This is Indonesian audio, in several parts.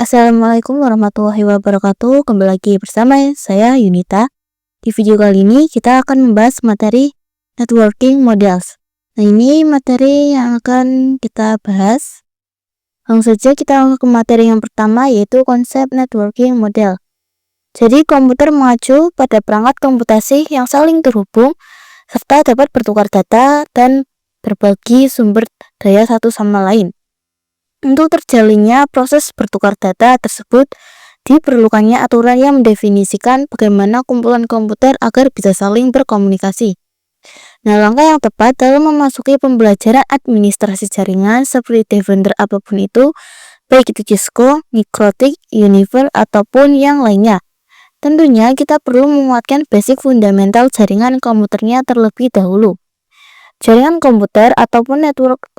Assalamualaikum warahmatullahi wabarakatuh. Kembali lagi bersama saya Yunita. Di video kali ini kita akan membahas materi networking models. Nah, ini materi yang akan kita bahas. Langsung saja kita ke materi yang pertama, yaitu konsep networking model. Jadi komputer mengacu pada perangkat komputasi yang saling terhubung serta dapat bertukar data dan berbagi sumber daya satu sama lain. Untuk terjalinnya proses bertukar data tersebut, diperlukannya aturan yang mendefinisikan bagaimana kumpulan komputer agar bisa saling berkomunikasi. Nah, langkah yang tepat dalam memasuki pembelajaran administrasi jaringan seperti Defender apapun itu, baik itu Cisco, Mikrotik, Univer, ataupun yang lainnya. Tentunya kita perlu menguatkan basic fundamental jaringan komputernya terlebih dahulu. Jaringan komputer ataupun network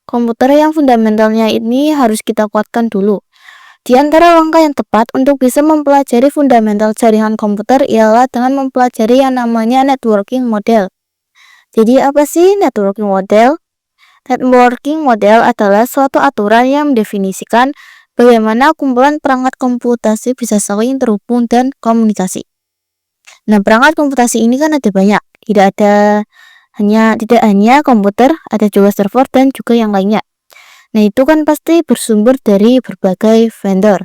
komputer yang fundamentalnya ini harus kita kuatkan dulu. Di antara langkah yang tepat untuk bisa mempelajari fundamental jaringan komputer ialah dengan mempelajari yang namanya networking model. Jadi apa sih networking model? Networking model adalah suatu aturan yang mendefinisikan bagaimana kumpulan perangkat komputasi bisa saling terhubung dan komunikasi. Nah, perangkat komputasi ini kan ada banyak, tidak hanya komputer, ada juga server dan juga yang lainnya. Nah, itu kan pasti bersumber dari berbagai vendor.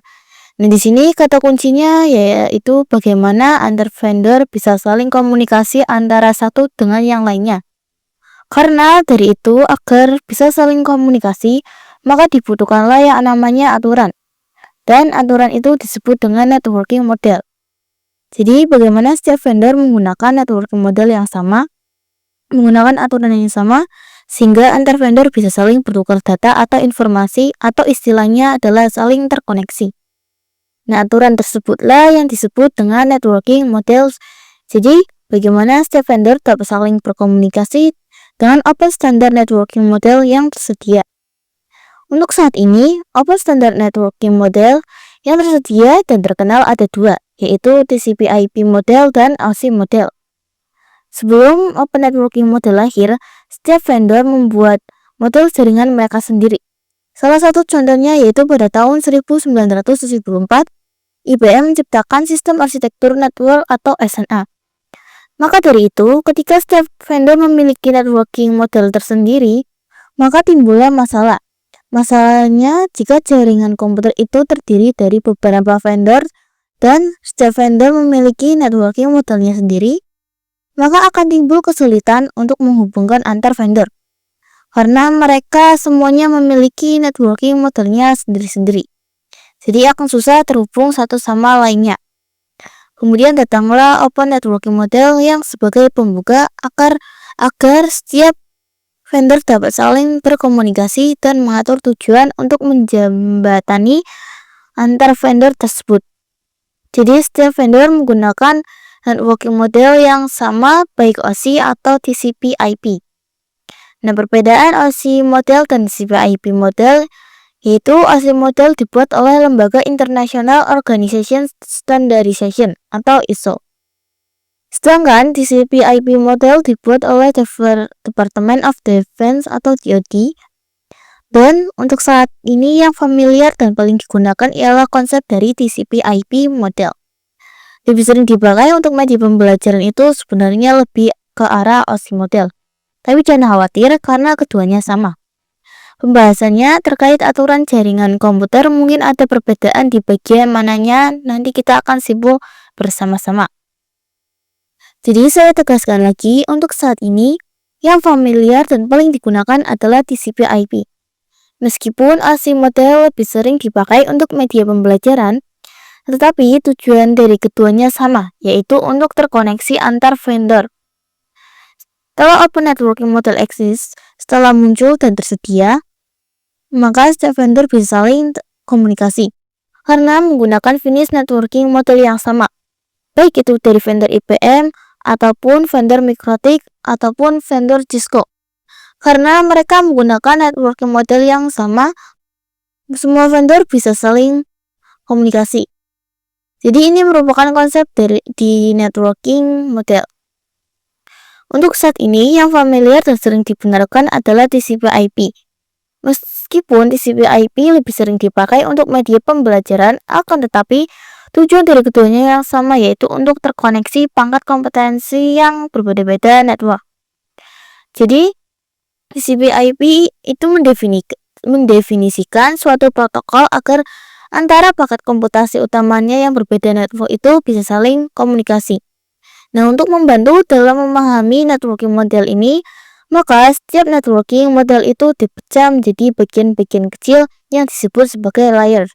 Nah, di sini kata kuncinya yaitu bagaimana antar vendor bisa saling komunikasi antara satu dengan yang lainnya. Karena dari itu, agar bisa saling komunikasi, maka dibutuhkanlah yang namanya aturan. Dan aturan itu disebut dengan networking model. Jadi, bagaimana setiap vendor menggunakan networking model yang sama, menggunakan aturan yang sama, sehingga antar vendor bisa saling bertukar data atau informasi, atau istilahnya adalah saling terkoneksi. Nah, aturan tersebutlah yang disebut dengan networking models. Jadi, bagaimana setiap vendor dapat saling berkomunikasi dengan open standard networking model yang tersedia. Untuk saat ini, open standard networking model yang tersedia dan terkenal ada dua, yaitu TCP/IP model dan OSI model. Sebelum open networking model lahir, setiap vendor membuat model jaringan mereka sendiri. Salah satu contohnya yaitu pada tahun 1974, IBM menciptakan sistem arsitektur network atau SNA. Maka dari itu, ketika setiap vendor memiliki networking model tersendiri, maka timbullah masalah. Masalahnya jika jaringan komputer itu terdiri dari beberapa vendor dan setiap vendor memiliki networking modelnya sendiri, maka akan timbul kesulitan untuk menghubungkan antar vendor karena mereka semuanya memiliki networking modelnya sendiri-sendiri. Jadi akan susah terhubung satu sama lainnya. Kemudian datanglah open networking model yang sebagai pembuka agar setiap vendor dapat saling berkomunikasi dan mengatur tujuan untuk menjembatani antar vendor tersebut. Jadi setiap vendor menggunakan networking model yang sama baik OSI atau TCP/IP. Nah, perbedaan OSI model dan TCP/IP model yaitu OSI model dibuat oleh Lembaga International Organization Standardization atau ISO. Sedangkan TCP/IP model dibuat oleh Department of Defense atau DoD. Dan untuk saat ini yang familiar dan paling digunakan ialah konsep dari TCP/IP model. Lebih sering dipakai untuk media pembelajaran itu sebenarnya lebih ke arah OSI model. Tapi jangan khawatir karena keduanya sama. Pembahasannya terkait aturan jaringan komputer mungkin ada perbedaan di bagian mananya, nanti kita akan simpul bersama-sama. Jadi saya tegaskan lagi, untuk saat ini yang familiar dan paling digunakan adalah TCP/IP. Meskipun OSI model lebih sering dipakai untuk media pembelajaran, tetapi tujuan dari keduanya sama, yaitu untuk terkoneksi antar vendor. Setelah open networking model eksis, setelah muncul dan tersedia, maka setiap vendor bisa saling komunikasi karena menggunakan finish networking model yang sama, baik itu dari vendor IBM, ataupun vendor Mikrotik, ataupun vendor Cisco. Karena mereka menggunakan networking model yang sama, semua vendor bisa saling komunikasi. Jadi ini merupakan konsep di networking model. Untuk saat ini yang familiar dan sering dibenarkan adalah TCP/IP. Meskipun TCP IP lebih sering dipakai untuk media pembelajaran, akan tetapi tujuan dari keduanya yang sama, yaitu untuk terkoneksi pangkat kompetensi yang berbeda-beda network. Jadi, TCP IP itu mendefinisikan suatu protokol agar antara paket komputasi utamanya yang berbeda network itu bisa saling komunikasi. Nah, untuk membantu dalam memahami networking model ini, maka setiap networking model itu dipecah menjadi bagian-bagian kecil yang disebut sebagai layer.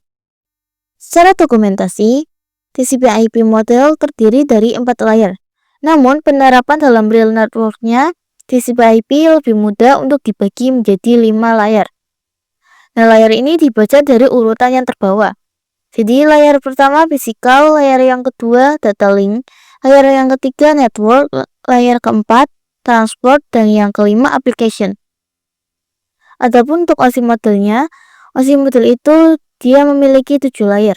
Secara dokumentasi, TCP/IP model terdiri dari 4 layer. Namun, penerapan dalam real networknya, TCP/IP lebih mudah untuk dibagi menjadi 5 layer. Nah, layer ini dibaca dari urutan yang terbawah. Jadi, layer pertama physical, layer yang kedua data link, layer yang ketiga network, layer keempat transport, dan yang kelima application. Adapun untuk OSI modelnya, OSI model itu dia memiliki 7 layer.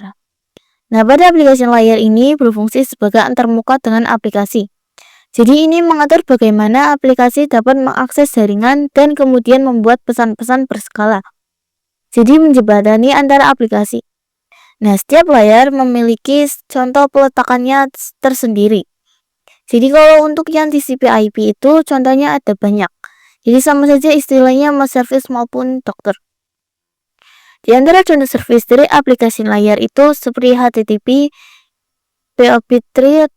Nah, pada application layer ini berfungsi sebagai antarmuka dengan aplikasi. Jadi ini mengatur bagaimana aplikasi dapat mengakses jaringan dan kemudian membuat pesan-pesan berskala. Jadi menjembatani antara aplikasi. Nah, setiap layer memiliki contoh peletakannya tersendiri. Jadi kalau untuk yang TCP/IP itu contohnya ada banyak. Jadi sama saja istilahnya mau service maupun dokter. Di antara contoh service dari aplikasi layer itu seperti HTTP, POP3,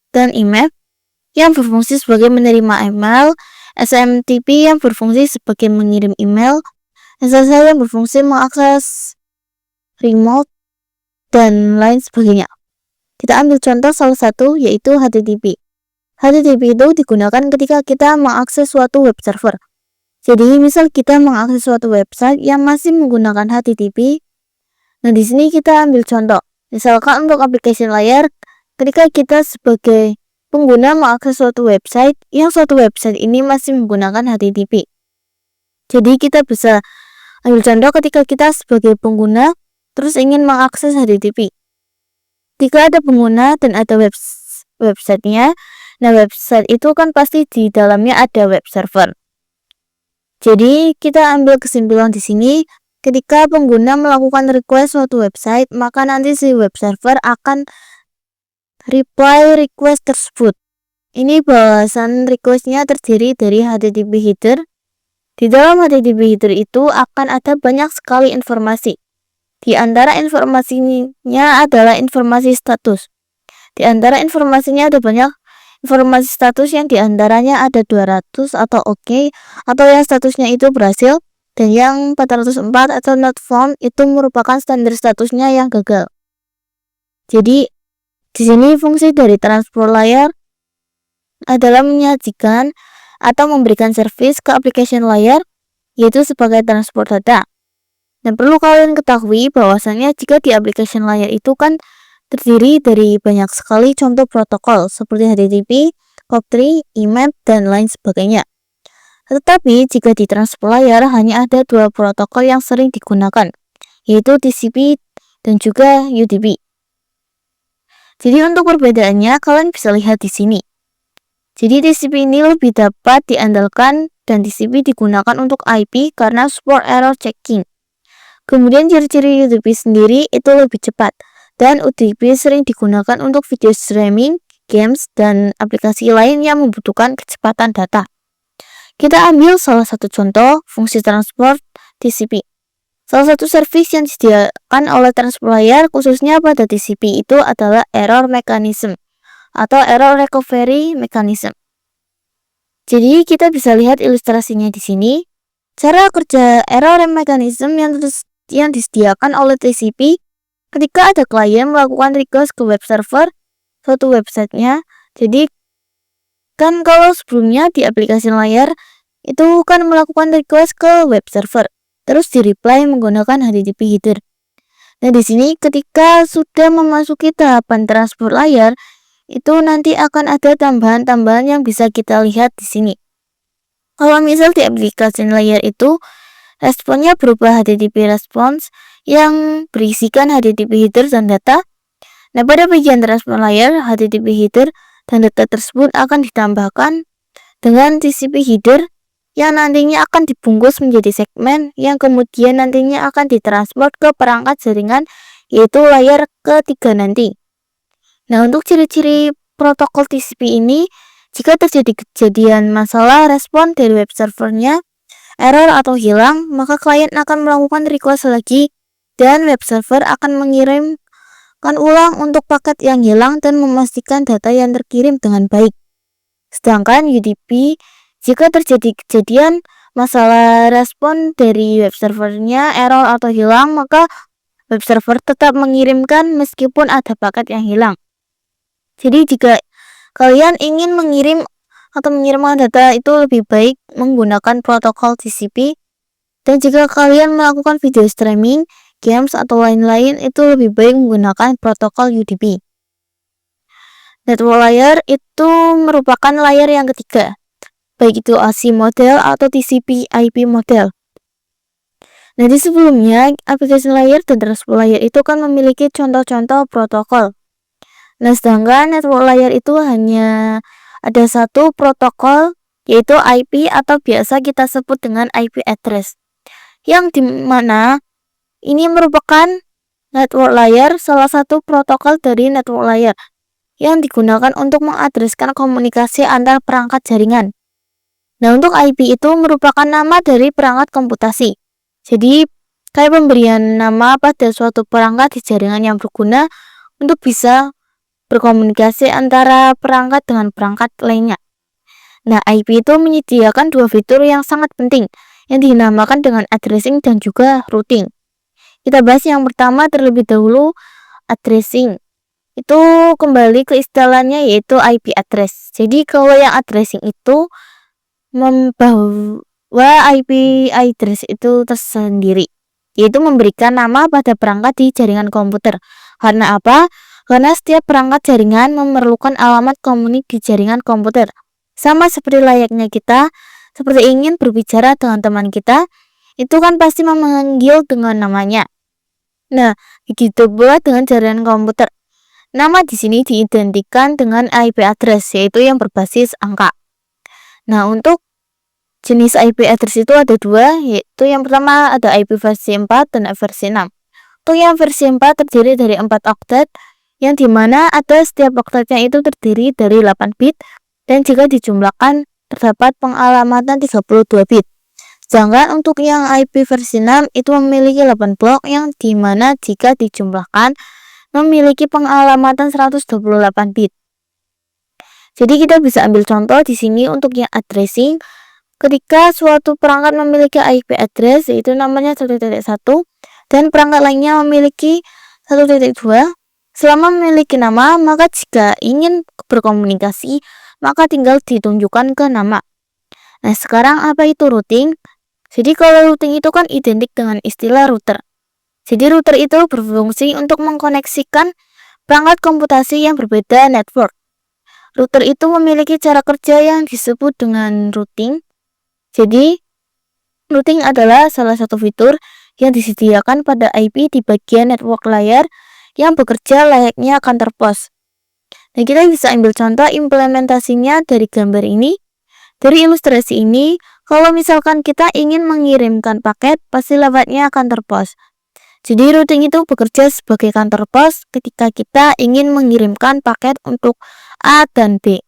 dan IMAP yang berfungsi sebagai menerima email, SMTP yang berfungsi sebagai mengirim email, SSL yang berfungsi mengakses remote, dan lain sebagainya. Kita ambil contoh salah satu, yaitu HTTP. HTTP itu digunakan ketika kita mengakses suatu web server. Jadi, misal kita mengakses suatu website yang masih menggunakan HTTP. Nah, di sini kita ambil contoh. Misalkan untuk application layer, ketika kita sebagai pengguna mengakses suatu website, yang suatu website ini masih menggunakan HTTP. Jadi, kita bisa ambil contoh ketika kita sebagai pengguna terus ingin mengakses HTTP. Jika ada pengguna dan ada websitenya, nah website itu kan pasti di dalamnya ada web server. Jadi kita ambil kesimpulan di sini, ketika pengguna melakukan request suatu website, maka nanti si web server akan reply request tersebut. Ini balasan requestnya terdiri dari HTTP header. Di dalam HTTP header itu akan ada banyak sekali informasi. Di antara informasinya adalah informasi status. Di antara informasinya ada banyak informasi status yang diantaranya ada 200 atau OK, atau yang statusnya itu berhasil, dan yang 404 atau not found itu merupakan standar statusnya yang gagal. Jadi di sini fungsi dari transport layer adalah menyajikan atau memberikan service ke application layer, yaitu sebagai transport data. Dan perlu kalian ketahui bahwasannya jika di application layer itu kan terdiri dari banyak sekali contoh protokol seperti HTTP, POP3, IMAP, dan lain sebagainya. Tetapi jika di transport layer hanya ada 2 protokol yang sering digunakan, yaitu TCP dan juga UDP. Jadi untuk perbedaannya kalian bisa lihat di sini. Jadi TCP ini lebih dapat diandalkan dan TCP digunakan untuk IP karena support error checking. Kemudian ciri-ciri UDP sendiri itu lebih cepat, dan UDP sering digunakan untuk video streaming, games, dan aplikasi lain yang membutuhkan kecepatan data. Kita ambil salah satu contoh fungsi transport TCP. Salah satu service yang disediakan oleh transport layer khususnya pada TCP itu adalah error mechanism atau error recovery mechanism. Jadi kita bisa lihat ilustrasinya di sini. Cara kerja error mechanism yang disediakan oleh TCP ketika ada klien melakukan request ke web server suatu websitenya. Jadi kan kalau sebelumnya di aplikasi layer itu kan melakukan request ke web server, terus di reply menggunakan HTTP header. Nah di sini ketika sudah memasuki tahapan transport layer, itu nanti akan ada tambahan-tambahan yang bisa kita lihat di sini. Kalau misal di aplikasi layer itu responnya berupa HTTP response yang berisikan HTTP header dan data. Nah, pada bagian transport layer, HTTP header dan data tersebut akan ditambahkan dengan TCP header yang nantinya akan dibungkus menjadi segmen yang kemudian nantinya akan ditransport ke perangkat jaringan, yaitu layer ketiga nanti. Nah, untuk ciri-ciri protokol TCP ini, jika terjadi kejadian masalah respon dari web servernya, error atau hilang, maka klien akan melakukan request lagi dan web server akan mengirimkan ulang untuk paket yang hilang dan memastikan data yang terkirim dengan baik. Sedangkan UDP, jika terjadi kejadian masalah respon dari web servernya, error atau hilang, maka web server tetap mengirimkan meskipun ada paket yang hilang. Jadi jika kalian ingin mengirim atau mengirimkan data itu lebih baik menggunakan protokol TCP, dan jika kalian melakukan video streaming, games, atau lain-lain itu lebih baik menggunakan protokol UDP. Network layer itu merupakan layer yang ketiga, baik itu AC model atau TCP IP model. Nah, di sebelumnya, application layer dan transport layer itu kan memiliki contoh-contoh protokol. Nah, sedangkan network layer itu hanya ada satu protokol, yaitu IP atau biasa kita sebut dengan IP address, yang dimana ini merupakan network layer, salah satu protokol dari network layer yang digunakan untuk mengadreskan komunikasi antar perangkat jaringan. Nah, untuk IP itu merupakan nama dari perangkat komputasi. Jadi, kayak pemberian nama pada suatu perangkat di jaringan yang berguna untuk bisa berkomunikasi antara perangkat dengan perangkat lainnya. Nah, IP itu menyediakan dua fitur yang sangat penting, yang dinamakan dengan addressing dan juga routing. Kita bahas yang pertama terlebih dahulu, addressing. Itu kembali ke istilahnya yaitu IP address. Jadi kalau yang addressing itu membawa IP address itu tersendiri, yaitu memberikan nama pada perangkat di jaringan komputer. Karena apa? Karena setiap perangkat jaringan memerlukan alamat komunik di jaringan komputer. Sama seperti layaknya kita, seperti ingin berbicara dengan teman kita, itu kan pasti memanggil dengan namanya. Nah, begitu pula dengan jaringan komputer. Nama di sini diidentikan dengan IP address, yaitu yang berbasis angka. Nah, untuk jenis IP address itu ada dua, yaitu yang pertama ada IP versi 4 dan versi 6. Untuk yang versi 4 terdiri dari 4 oktet, yang dimana ada setiap oktetnya itu terdiri dari 8 bit, dan jika dijumlahkan terdapat pengalamatan 32 bit. Sedangkan untuk yang IP versi 6 itu memiliki 8 blok, yang dimana jika dijumlahkan memiliki pengalamatan 128 bit. Jadi kita bisa ambil contoh di sini untuk yang addressing. Ketika suatu perangkat memiliki IP address yaitu namanya 1.1 dan perangkat lainnya memiliki 1.2, selama memiliki nama, maka jika ingin berkomunikasi, maka tinggal ditunjukkan ke nama. Nah, sekarang apa itu routing? Jadi kalau routing itu kan identik dengan istilah router. Jadi router itu berfungsi untuk mengkoneksikan perangkat komputasi yang berbeda network. Router itu memiliki cara kerja yang disebut dengan routing. Jadi, routing adalah salah satu fitur yang disediakan pada IP di bagian network layer yang bekerja layaknya counter POS. Nah, kita bisa ambil contoh implementasinya dari gambar ini. Dari ilustrasi ini, kalau misalkan kita ingin mengirimkan paket, pasti lewatnya counter POS. Jadi routing itu bekerja sebagai counter POS ketika kita ingin mengirimkan paket untuk A dan B.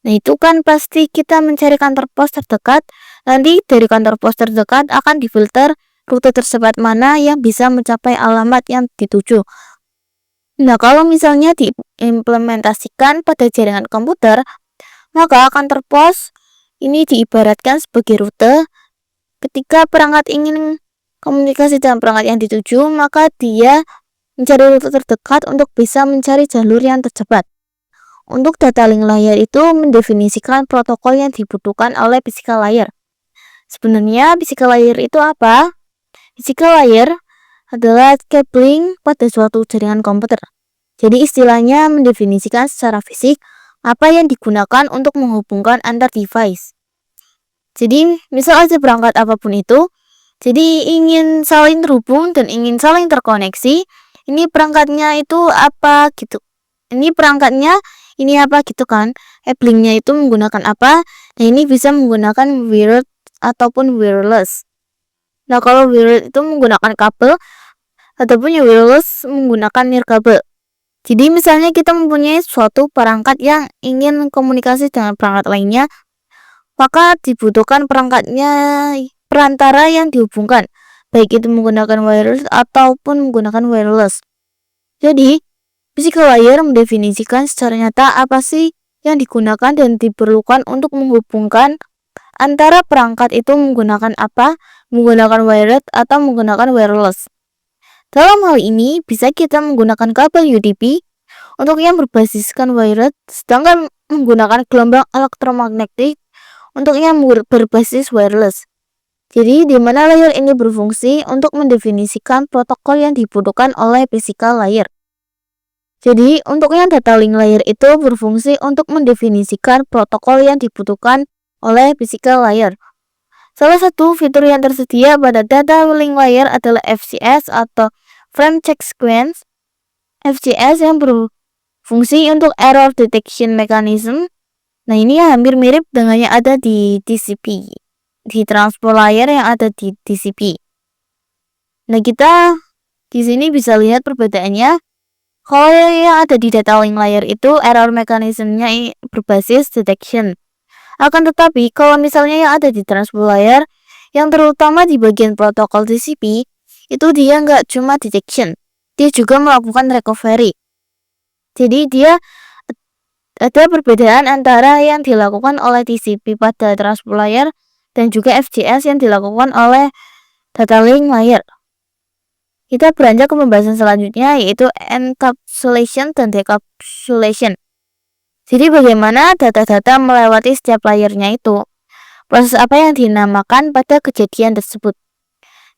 Nah, itu kan pasti kita mencari counter POS terdekat. Nanti dari counter POS terdekat akan difilter rute tercepat mana yang bisa mencapai alamat yang dituju. Nah, kalau misalnya diimplementasikan pada jaringan komputer, maka counter POS ini diibaratkan sebagai rute. Ketika perangkat ingin komunikasi dengan perangkat yang dituju, maka dia mencari rute terdekat untuk bisa mencari jalur yang tercepat. Untuk data link layer itu mendefinisikan protokol yang dibutuhkan oleh physical layer. Sebenarnya physical layer itu apa? Physical layer adalah cabling pada suatu jaringan komputer. Jadi istilahnya mendefinisikan secara fisik apa yang digunakan untuk menghubungkan antar device. Jadi misal aja perangkat apapun itu, jadi ingin saling terhubung dan ingin saling terkoneksi, ini perangkatnya itu apa gitu. Ini perangkatnya ini apa gitu kan. Cablingnya itu menggunakan apa? Nah, ini bisa menggunakan wired ataupun wireless. Nah, kalau wireless itu menggunakan kabel ataupun yang wireless menggunakan nirkabel. Jadi misalnya kita mempunyai suatu perangkat yang ingin komunikasi dengan perangkat lainnya, maka dibutuhkan perantara yang dihubungkan, baik itu menggunakan wireless ataupun menggunakan wireless. Jadi, physical layer mendefinisikan secara nyata apa sih yang digunakan dan diperlukan untuk menghubungkan antara perangkat itu menggunakan apa, menggunakan wired atau menggunakan wireless. Dalam hal ini, bisa kita menggunakan kabel UDP untuk yang berbasiskan wired, sedangkan menggunakan gelombang elektromagnetik untuk yang berbasis wireless. Jadi, di mana layer ini berfungsi untuk mendefinisikan protokol yang dibutuhkan oleh physical layer. Jadi, untuk yang data link layer itu berfungsi untuk mendefinisikan protokol yang dibutuhkan oleh physical layer. Salah satu fitur yang tersedia pada data link layer adalah FCS atau Frame Check Sequence. FCS yang berfungsi untuk Error Detection Mechanism. Nah, ini hampir mirip dengan yang ada di TCP, di transport layer yang ada di TCP. Nah, kita di sini bisa lihat perbedaannya. Kalau yang ada di data link layer itu error mechanism-nya berbasis detection. Akan tetapi, kalau misalnya yang ada di transport layer, yang terutama di bagian protokol TCP, itu dia nggak cuma detection, dia juga melakukan recovery. Jadi dia ada perbedaan antara yang dilakukan oleh TCP pada transport layer dan juga FCS yang dilakukan oleh data link layer. Kita beranjak ke pembahasan selanjutnya, yaitu encapsulation dan decapsulation. Jadi bagaimana data-data melewati setiap layernya itu? Proses apa yang dinamakan pada kejadian tersebut?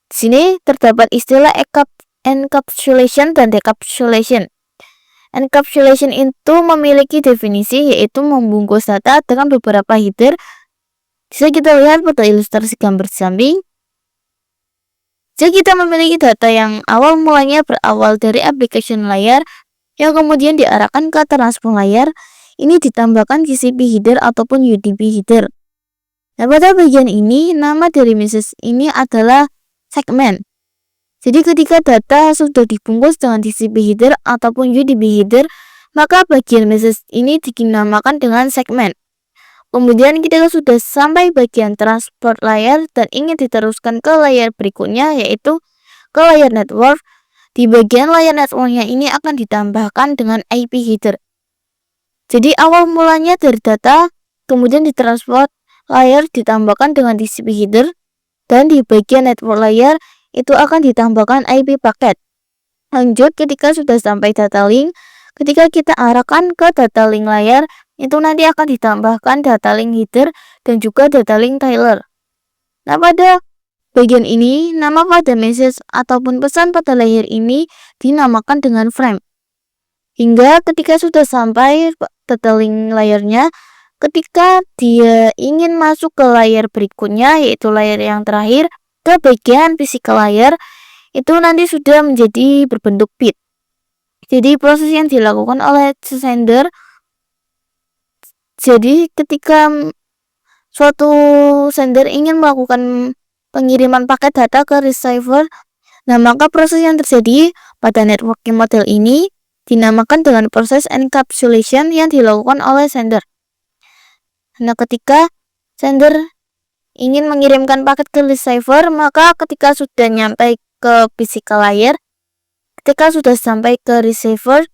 Di sini terdapat istilah encapsulation dan decapsulation. Encapsulation itu memiliki definisi, yaitu membungkus data dengan beberapa header. Bisa kita lihat pada ilustrasi gambar samping. Jika kita memiliki data yang awal mulanya berawal dari application layer yang kemudian diarahkan ke transport layer, ini ditambahkan TCP header ataupun UDP header. Nah, pada bagian ini, nama dari message ini adalah segmen. Jadi ketika data sudah dibungkus dengan TCP header ataupun UDP header, maka bagian message ini dinamakan dengan segmen. Kemudian kita sudah sampai bagian transport layer dan ingin diteruskan ke layer berikutnya, yaitu ke layer network. Di bagian layer networknya ini akan ditambahkan dengan IP header. Jadi awal mulanya dari data, kemudian di transport layer ditambahkan dengan TCP header, dan di bagian network layer itu akan ditambahkan IP paket. Lanjut, ketika sudah sampai data link, ketika kita arahkan ke data link layer, itu nanti akan ditambahkan data link header dan juga data link trailer. Nah, pada bagian ini, nama pada message ataupun pesan pada layer ini dinamakan dengan frame. Hingga ketika sudah sampai data link layernya, ketika dia ingin masuk ke layer berikutnya, yaitu layer yang terakhir, ke bagian physical layer, itu nanti sudah menjadi berbentuk bit. Jadi proses yang dilakukan oleh sender, jadi ketika suatu sender ingin melakukan pengiriman paket data ke receiver, nah maka proses yang terjadi pada networking model ini dinamakan dengan proses encapsulation yang dilakukan oleh sender. Nah, ketika sender ingin mengirimkan paket ke receiver, maka ketika sudah nyampe ke physical layer, ketika sudah sampai ke receiver,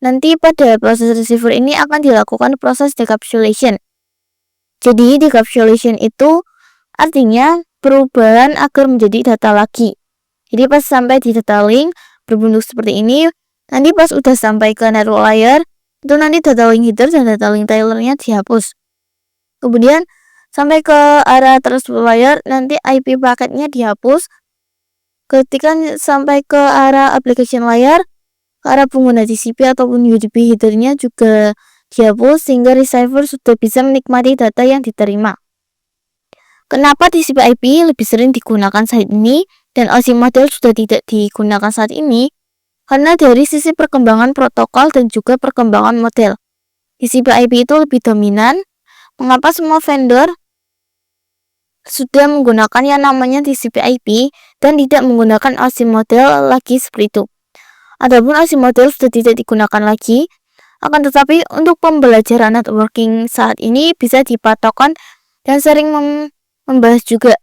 nanti pada proses receiver ini akan dilakukan proses decapsulation. Jadi decapsulation itu artinya perubahan agar menjadi data lagi. Jadi pas sampai di data link berbentuk seperti ini, nanti pas udah sampai ke network layer, itu nanti data link header dan data link trailernya dihapus. Kemudian sampai ke arah transport layer, nanti IP paketnya dihapus. Ketika sampai ke arah application layer, ke arah pengguna TCP ataupun UDP headernya juga dihapus, sehingga receiver sudah bisa menikmati data yang diterima. Kenapa TCP/IP lebih sering digunakan saat ini dan OSI model sudah tidak digunakan saat ini? Karena dari sisi perkembangan protokol dan juga perkembangan model, TCP/IP itu lebih dominan. Mengapa semua vendor sudah menggunakan yang namanya TCP/IP dan tidak menggunakan OSI model lagi seperti itu. Adapun OSI model sudah tidak digunakan lagi, akan tetapi untuk pembelajaran networking saat ini bisa dipatokan dan sering membahas juga.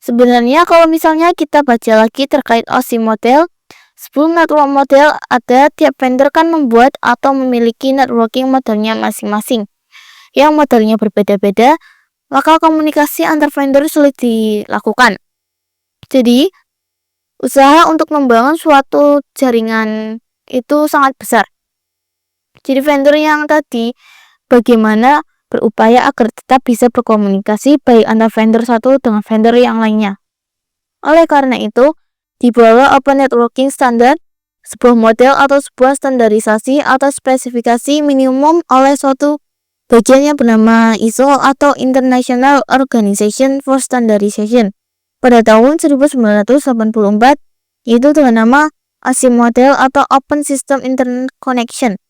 Sebenarnya kalau misalnya kita baca lagi terkait OSI model, sebelum network model ada, tiap vendor kan membuat atau memiliki networking modelnya masing-masing yang modelnya berbeda-beda, maka komunikasi antar vendor sulit dilakukan. Jadi, usaha untuk membangun suatu jaringan itu sangat besar. Jadi vendor yang tadi bagaimana berupaya agar tetap bisa berkomunikasi baik antar vendor satu dengan vendor yang lainnya. Oleh karena itu, di bawah Open Networking Standard, sebuah model atau sebuah standarisasi atau spesifikasi minimum oleh suatu bagian yang bernama ISO atau International Organization for Standardization pada tahun 1984, yaitu dengan nama OSI model atau Open System Interconnection.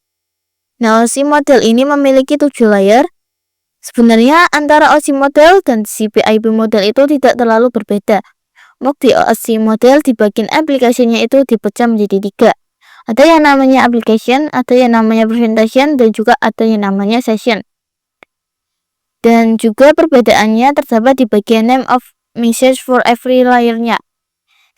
Nah, OSI model ini memiliki 7 layer. Sebenarnya antara OSI model dan TCP/IP model itu tidak terlalu berbeda. Di OSI model di bagian aplikasinya itu dipecah menjadi 3. Ada yang namanya application, ada yang namanya presentation, dan juga ada yang namanya session. Dan juga perbedaannya terdapat di bagian name of message for every layer-nya.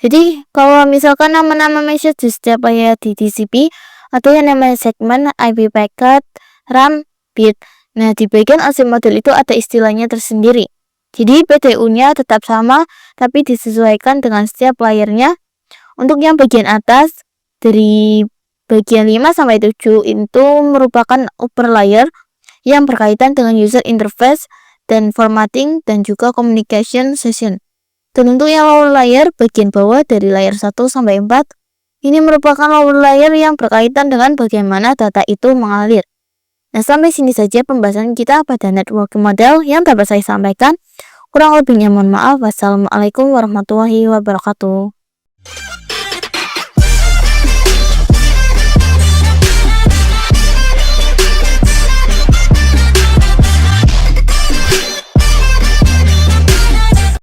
Jadi kalau misalkan nama-nama message di setiap layer di TCP, ada yang namanya segment, IP packet, RAM, bit. Nah, di bagian OSI model itu ada istilahnya tersendiri. Jadi PTU-nya tetap sama, tapi disesuaikan dengan setiap layernya. Untuk yang bagian atas, dari bagian 5 sampai 7 itu merupakan upper layer yang berkaitan dengan user interface dan formatting dan juga communication session. Dan untuk yang lower layer, bagian bawah dari layer 1 sampai 4, ini merupakan lower layer yang berkaitan dengan bagaimana data itu mengalir. Nah, sampai sini saja pembahasan kita pada networking model yang dapat saya sampaikan. Kurang lebihnya mohon maaf. Wassalamualaikum warahmatullahi wabarakatuh.